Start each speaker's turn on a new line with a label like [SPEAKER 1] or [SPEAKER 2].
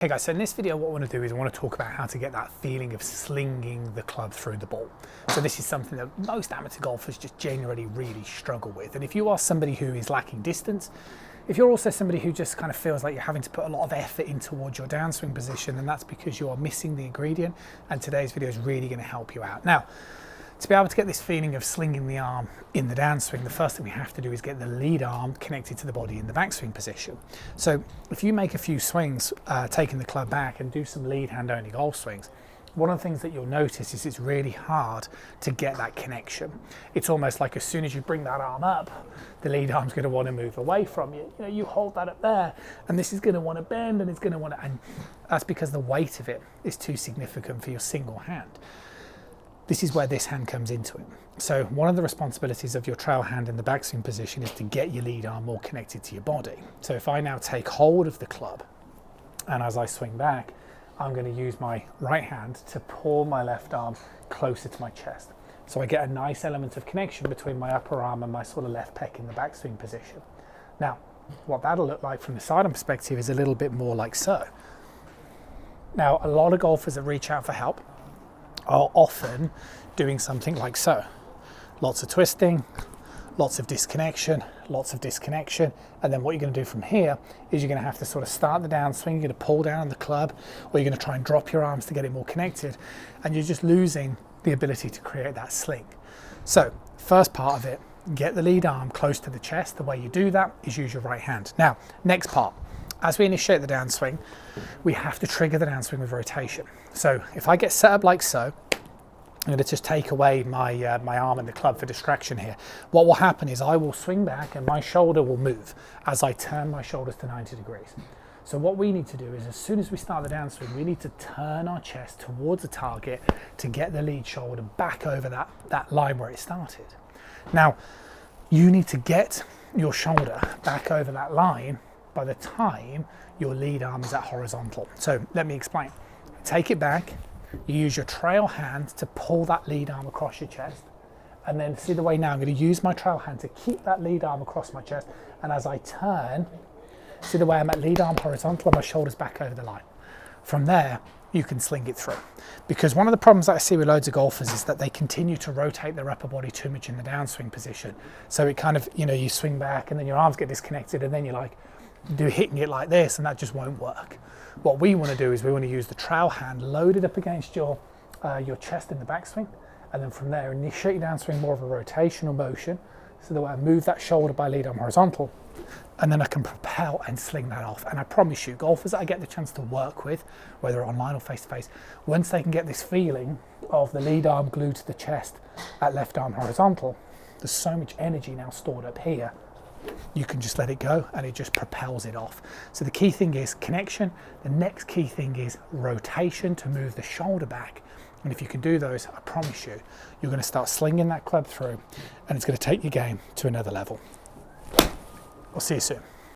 [SPEAKER 1] Hey guys, so in this video what I want to do is I want to talk about how to get that feeling of slinging the club through the ball. So this is something that most amateur golfers just generally really struggle with. And if you are somebody who is lacking distance, if you're also somebody who just kind of feels like you're having to put a lot of effort in towards your downswing position, then that's because you are missing the ingredient, and today's video is really going to help you out. Now, to be able to get this feeling of slinging the arm in the downswing, the first thing we have to do is get the lead arm connected to the body in the backswing position. So if you make a few swings, taking the club back and do some lead hand only golf swings, one of the things that you'll notice is it's really hard to get that connection. It's almost like as soon as you bring that arm up, the lead arm's going to want to move away from you. You know, you hold that up there and this is going to want to bend and it's going to want to, and that's because the weight of it is too significant for your single hand. This is where this hand comes into it. So one of the responsibilities of your trail hand in the backswing position is to get your lead arm more connected to your body. So if I now take hold of the club and as I swing back, I'm going to use my right hand to pull my left arm closer to my chest. So I get a nice element of connection between my upper arm and my sort of left pec in the backswing position. Now, what that'll look like from the sidearm perspective is a little bit more like so. Now, a lot of golfers that reach out for help are often doing something like so. Lots of twisting, lots of disconnection, and then what you're going to do from here is you're going to have to sort of start the downswing, you're going to pull down the club, or you're going to try and drop your arms to get it more connected, and you're just losing the ability to create that sling. So, first part of it, get the lead arm close to the chest. The way you do that is use your right hand. Now, next part. As we initiate the downswing, we have to trigger the downswing with rotation. So if I get set up like so, I'm going to just take away my my arm and the club for distraction here. What will happen is I will swing back and my shoulder will move as I turn my shoulders to 90 degrees. So what we need to do is as soon as we start the downswing, we need to turn our chest towards the target to get the lead shoulder back over that line where it started. Now, you need to get your shoulder back over that line by the time your lead arm is at horizontal. So let me explain. Take it back, you use your trail hand to pull that lead arm across your chest, and then see the way now I'm going to use my trail hand to keep that lead arm across my chest, and as I turn, see the way I'm at lead arm horizontal and my shoulders back over the line. From there, you can sling it through. Because one of the problems that I see with loads of golfers is that they continue to rotate their upper body too much in the downswing position. So it kind of, you know, you swing back and then your arms get disconnected and then you're like, hitting it like this, and that just won't work. What we want to do is we want to use the trail hand loaded up against your chest in the backswing, and then from there initiate your downswing more of a rotational motion, so that I move that shoulder by lead arm horizontal, and then I can propel and sling that off. And I promise you, golfers that I get the chance to work with, whether online or face to face, once they can get this feeling of the lead arm glued to the chest at left arm horizontal, there's so much energy now stored up here. You can just let it go and it just propels it off. So the key thing is connection. The next key thing is rotation to move the shoulder back. And if you can do those, I promise you, you're going to start slinging that club through and it's going to take your game to another level. I'll see you soon.